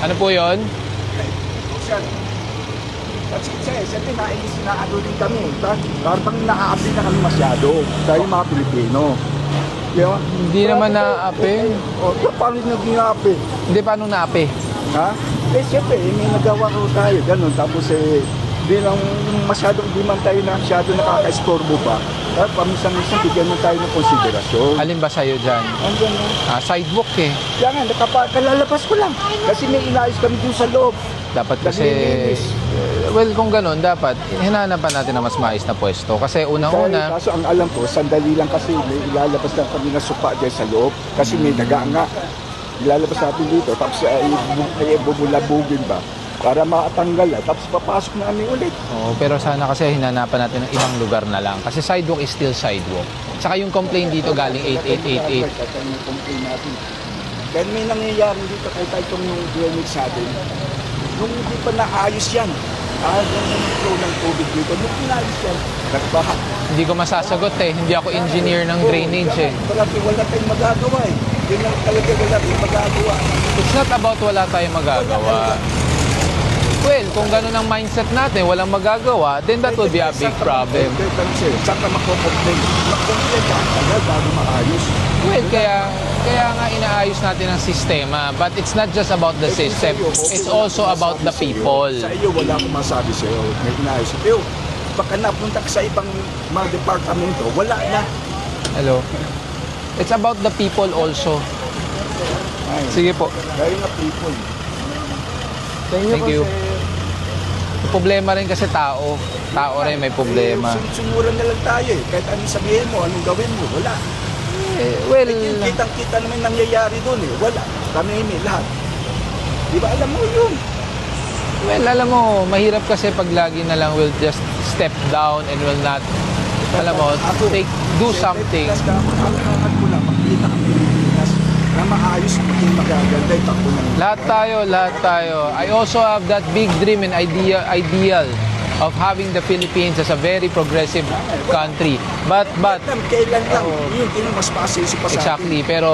Ano po yon? Kasi siyempre naano din kami. Parang naaapi na kami masyado. Dahil mga Pilipino. Kaya, Hindi naman naapi. O, paano naging naapi? Hindi, paano naapi? Ha? Eh, siyempre, may nagawa ko tayo. Ganun. Tapos, bilang di man tayo na masyado nakaka-estorbo ba? Kaya paminsan-minsan, bigyan mo tayo ng konsiderasyon. Alin ba sa'yo dyan? Andiyan na. Sidewalk eh. Kaya nga, kalalabas ko lang. Kasi may inayos kami dun sa loob. Dapat kasi, Naglilinis. well, kung ganun, dapat hinahanapan natin na mas maayos na pwesto. Kasi unang-una, Kaso ang alam ko, sandali lang kasi may ilalabas lang kami na supa dyan sa loob. Kasi may daga nga. Ilalabas natin dito, tapos bubulabugin ba? Para makatanggal. Tapos papasok namin ulit. oo, pero sana kasi hinanapan natin ng ibang lugar na lang. Kasi sidewalk is still sidewalk. Saka yung complaint dito galing 8888. Kaya yung complaint natin. Dahil may nangyayari dito kahit itong yung drainage natin. Nung hindi pa naayos yan. Yung flow ng tubig dito. Nung inayos yan, nagbaha. Hindi ko masasagot eh. Hindi ako engineer ng drainage eh. Wala tayong magagawa eh. Yun lang talaga wala tayong magagawa. It's not about wala tayong magagawa. Well, kung ganun ang mindset natin, walang magagawa, then that will be a big problem. Saka makomplain. Makomplain ka agad bago maayos. Well, kaya nga inaayos natin ang sistema. But it's not just about the system. It's also about the people. Sa iyo, wala akong masabi sa iyo. May inaayos. Pero, baka napunta ka sa ibang mga departamento, wala na. Hello? It's about the people also. Ay, Sige po. dahil nga people. Thank you. May problema rin kasi tao. Tao rin may problema. Sumuran na lang tayo eh. Kahit anong sabihin mo, anong gawin mo, wala. Well, Kitang-kita naman nangyayari doon eh. Wala. Kami lahat. Di ba alam mo yun? alam mo, mahirap kasi pag lagi na lang will just step down and will not, alam mo, do something. Ang ko lang, makita kami Pilipinas na maayos maging magaganda yung takbo ng Lahat tayo. I also have that big dream and ideal of having the Philippines as a very progressive country. But kailan lang, yun mas pasensya pa sa atin. exactly, pero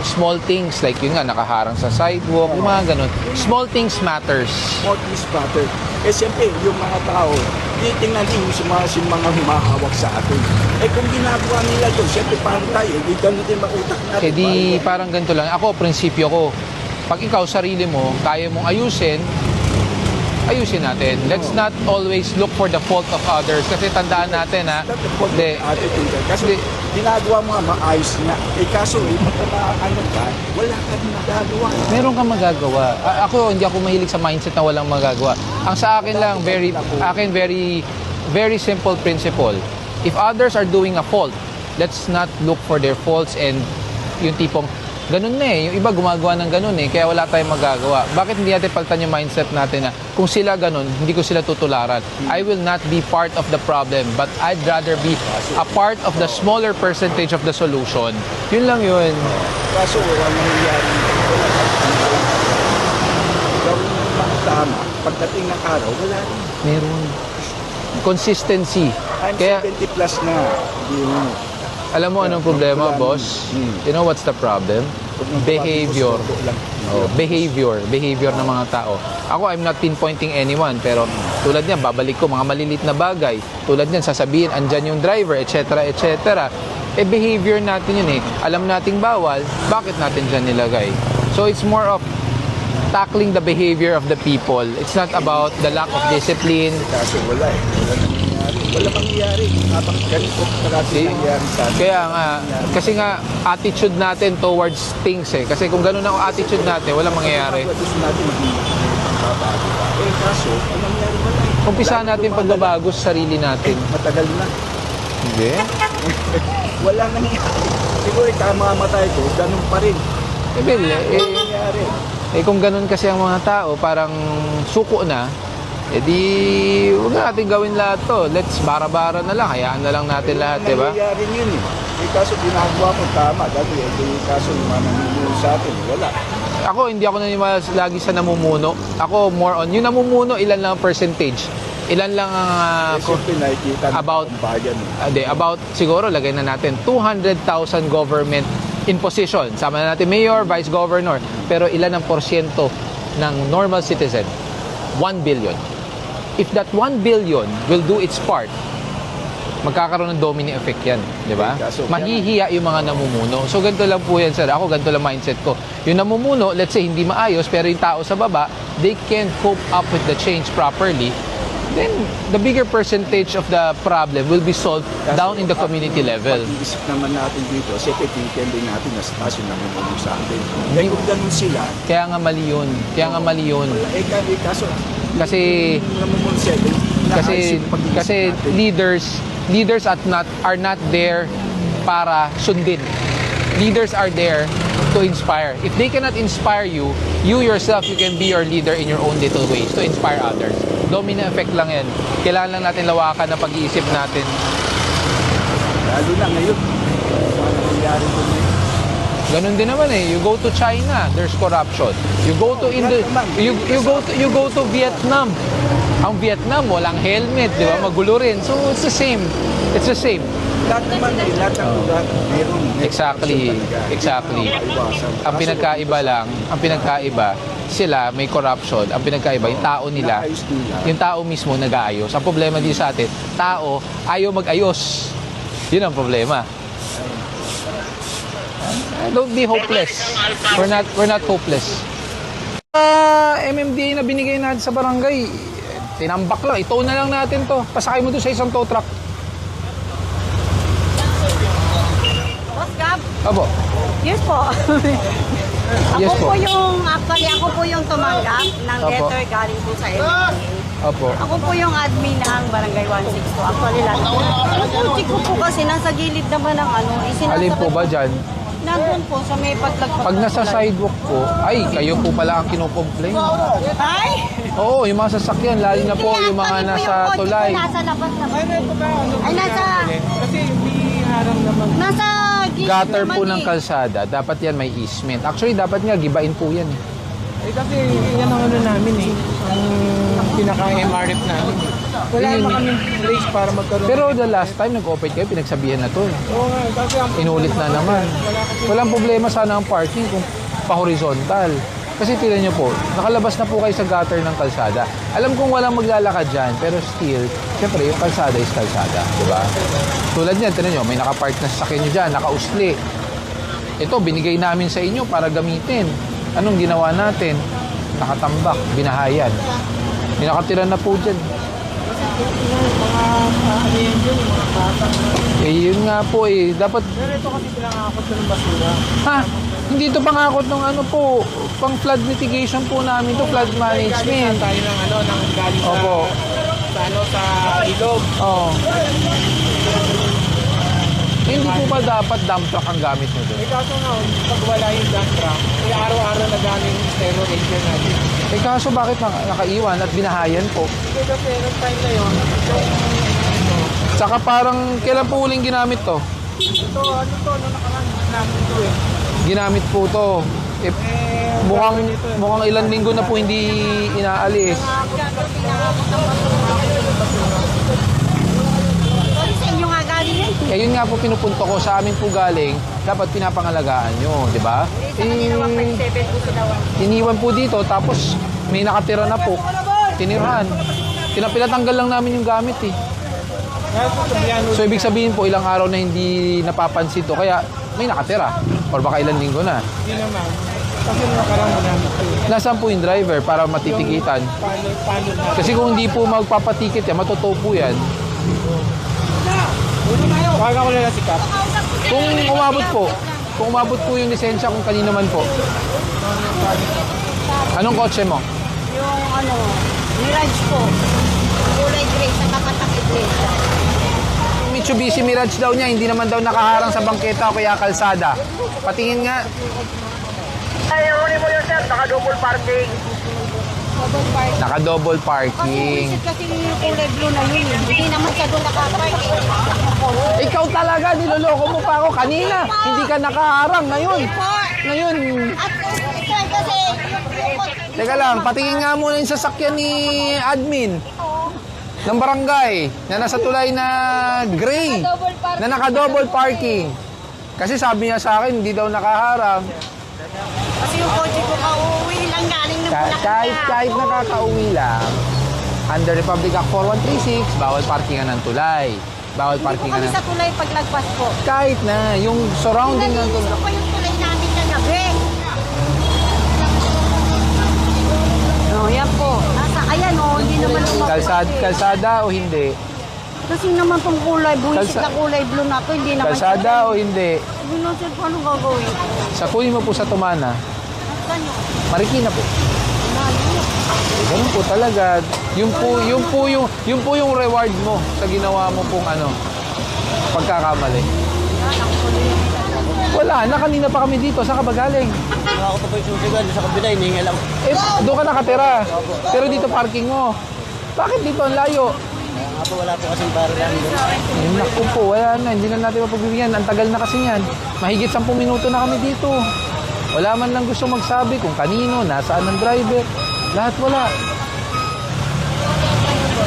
small things like yun nga, nakaharang sa sidewalk, yung mga ganun. Small things matters. Small things matter. Eh siyempre, yung mga tao, titingnan din yung mga humahawak sa atin. Eh kung ginagawa nila yun, siyempre paano tayo, hindi ganun din mautak natin. Eh di parang ganito lang. Ako, prinsipyo ko, pag ikaw sarili mo, kaya mong ayusin natin. Let's not always look for the fault of others. Kasi tandaan natin ha. Kasi ginagawa mo nga maayos nga. Eh kaso, ano ka, wala ka din magagawa. Meron kang magagawa. Ako, hindi ako mahilig sa mindset na walang magagawa. Ang sa akin lang, very simple principle. If others are doing a fault, let's not look for their faults and yung tipong, ganun na eh. Yung iba gumagawa ng ganun eh. Kaya wala tayong magagawa. Bakit hindi natin palitan yung mindset natin na kung sila ganun, hindi ko sila tutularan. I will not be part of the problem, but I'd rather be a part of the smaller percentage of the solution. Yun lang yun. Kaso, wala nangyayari. Gawin mo mga tama. Pagdating ng araw, wala rin. Meron. Consistency. I'm Kaya, 70 plus na. Hindi mo. alam mo anong problema, boss? You know what's the problem? Behavior. Oh, behavior ng mga tao. Ako, I'm not pinpointing anyone, pero tulad niyan, babalik ko mga malilit na bagay. Tulad niyan, sasabihin, andyan yung driver, etc., etc. Eh, behavior natin yun eh. Alam nating bawal, bakit natin dyan nilagay? So, it's more of tackling the behavior of the people. It's not about the lack of discipline. Kaso wala eh. Wala mangyayari. Habang ganito parati nangyayari sa atin. Kaya nga, kasi nga, attitude natin towards things eh. Kasi kung ganun ang attitude natin, walang mangyayari. Gusto natin maging pagbabago. Eh kaso, ang nangyayari wala eh. Umpisa natin pagbabago sa sarili natin. Matagal na. Hindi? Wala nangyayari. Siguro tama-matay ko, ganun pa rin. Well, Nangyayari. kung ganun kasi ang mga tao, parang suko na, di huwag natin gawin lahat to. Let's bara-bara na lang, hayaan na lang natin lahat, di ba? Nangyayari yun eh. Eh kaso ginagawa mo tama. Dati eh kaso yung mga namumuno sa atin, wala. Ako, hindi ako naniniwala lagi sa namumuno. Ako, more on, yung namumuno, ilan lang ang percentage? Ilan lang ang Siyempre nakikita about ng bayan. about siguro lagay na natin 200,000 government in position. Sama na natin mayor, vice governor. Pero ilan ang porsyento ng normal citizen? 1 billion. If that 1 billion will do its part, magkakaroon ng domino effect yan, di ba? Mahihiya yung mga namumuno. So, ganito lang po yan, sir. Ako, ganito lang mindset ko. Yung namumuno, let's say, hindi maayos, pero yung tao sa baba, they can cope up with the change properly. Then, the bigger percentage of the problem will be solved down in the community level. Pag-iisip naman natin dito, siyempre, tinitin din natin na stasyon na namumuno sa atin. Dahil kung ganun sila, Kaya nga mali yun. kaso, Kasi, namumuno sila, kasi leaders are not there para sundin. Leaders are there to inspire. If they cannot inspire you, you yourself, you can be your leader in your own little ways to inspire others. Domino effect lang yan. Kailangan lang natin lawakan ng pag-iisip natin. lalo na ngayon, ano nangyari ko ngayon? Ganun din naman eh. You go to China, there's corruption. You go to you go to Vietnam. Ang Vietnam, walang helmet, di ba? Magulo rin. So it's the same. It's the same. Lahat naman eh, lahat ng lugar, meron. Exactly. Ang pinagkaiba, sila may corruption. Ang pinagkaiba, yung tao nila, yung tao mismo nag-aayos. Ang problema din sa atin, tao ayaw mag-ayos. Yun ang problema. Don't be hopeless. We're not hopeless. MMDA na binigay natin sa barangay, tinambak lang. Ito na lang natin to. Pasakay mo doon sa isang tow truck. Boss Gab? Abo. Yes po. Yes po. Ako po yung tumanggap ng Opo. letter galing po sa MMDA. Opo. Ako po yung admin ng Barangay 162. Actually, lahat. Check ko po kasi nasa gilid naman ng Alin po ba dyan? Nandun po sa may patlagpag. Pag nasa sidewalk po, ay, kayo po pala ang kinocomplain. Ay! Oo, yung mga sasakyan, lalo na po yung mga nasa tulay. Nasa labas na. Ay, nasa... Kasi hindi harang naman. Nasa gilid Gutter po naman ng kalsada, dapat yan may easement. Actually, dapat nga, gibain po yan. Eh kasi yan ang ano namin eh. Ang pinaka-MRF namin. Wala Yun. naman kaming place para magkaroon. Pero the last time nag-operate kayo, pinagsabihan na to. Oo nga, kasi ang Inulit na naman. Walang problema sana ang parking kung pa-horizontal. Kasi tingnan nyo po, nakalabas na po kayo sa gutter ng kalsada. Alam kong walang maglalakad dyan, pero still, syempre, yung kalsada is kalsada. Diba? Tulad niyan, tingnan nyo, may nakapark na sasakyan nyo dyan, nakausli. Ito, binigay namin sa inyo para gamitin. Anong ginawa natin? Nakatambak, binahayan. May nakatira na po dyan. Yun nga po eh. Dapat... Pero ito kasi pinangakot ko ng basura. Ha? Hindi ito pangakot ng ano po. Pang flood mitigation po namin to, flood management. Tayo ng ano, ng galing Opo. sa ilog. Oo. Hindi po ba dapat dump truck ang gamit nyo doon? Eh kaso nga, pag wala yung dump truck, eh araw-araw na galing stereo ranger natin. Eh kaso bakit nakaiwan at binahayan po? Kasi kasi nung time na yun, Tsaka parang kailan po huling ginamit to? ito, ano to, ano nakaraan namin to eh. Ginamit po to. Eh, mukhang ilang linggo na po hindi inaalis. Sa inyo nga galing yan. Eh yun nga po pinupunto ko, sa amin po galing, dapat pinapangalagaan nyo, di ba? Iniwan po dito, tapos may nakatira na po. Tinirahan. Pinatanggal lang namin yung gamit eh. So ibig sabihin po, ilang araw na hindi napapansin to, kaya may nakatira. Or baka ilang linggo na. Hindi naman. Kasi nung nakaraan mo namin to eh. Nasaan po yung driver para matitikitan? Paano na? Kasi kung hindi po magpapatikit yan, matotoo po yan. Wag ako na si Cap. Kung umabot po yung lisensya kung kanino man po. Anong kotse mo? Yung Mirage po. Kulay gray sa kapatak iglesia. Mitsubishi Mirage daw niya, hindi naman daw nakaharang sa bangketa o kaya kalsada. Patingin nga. Ay, uli mo yun, sir. Naka-double parking. Naka-double parking. Kasi yung kulay blue na yun. Hindi naman siya doon nakapark. Ikaw talaga, niloloko mo pa ako kanina. Hindi ka nakaharang. Ngayon. At kasi Teka lang, patingin nga muna yung sasakyan ni admin ng barangay na nasa tulay na gray, na naka-double parking. Kasi sabi niya sa akin, hindi daw nakaharang. Kasi yung kotse ko pauwi lang galing ng Bulacan. Kahit nakakauwi lang, under Republic Act 4136, bawal parkingan ng tulay. Bawal Hindi po parkingan kami ng... sa tulay paglagpas po. Kahit na, yung surrounding ng Pinalinis tulay. ko pa yung tulay namin kagabi. No, yan po. Ayan hindi naman lumabas. Kalsada o hindi? Kasi naman tong kulay, buwisit na kulay blue na to, hindi naman. Kalsada o hindi? Hindi na sir, paano gagawin? Sakunin mo po sa Tumana. Nasaan yun? Marikina po. Ganun po talaga. Yung po yung reward mo sa ginawa mo pong pagkakamali. Wala na, kanina pa kami dito. Saan ka ba galing? Ako pa po yung susigan sa kabila, hinihinga lang. Doon ka nakatira. Pero dito parking mo. Bakit dito ang layo? Nga po, wala po kasing baralan doon. Naku po, wala na. Hindi na natin mapagbibigyan. Ang tagal na kasi yan. Mahigit 10 minuto na kami dito. Wala man lang gusto magsabi kung kanino, nasaan ang driver. Lahat wala.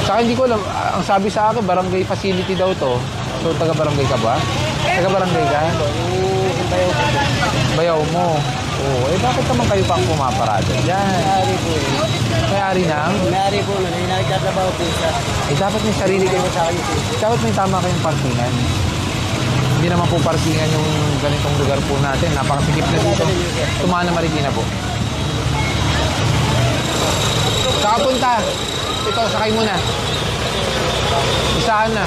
Saka hindi ko alam. Ang sabi sa akin, barangay facility daw to. So, taga-barangay ka ba? Taga-barangay ka? Bayaw mo. Oo. Bakit naman kayo pang pumaparada? Yan. May-ari po eh. May-ari ng? May-ari po na, nagtatrabaho po siya. Dapat may sarili kayo. Sa akin po. Dapat may tama kayong parkingan. Hindi naman po parkingan yung ganitong lugar po natin. Napakasikip na dito. Tumana Marikina po. Saka punta. Ito, sakay muna. Isahan na.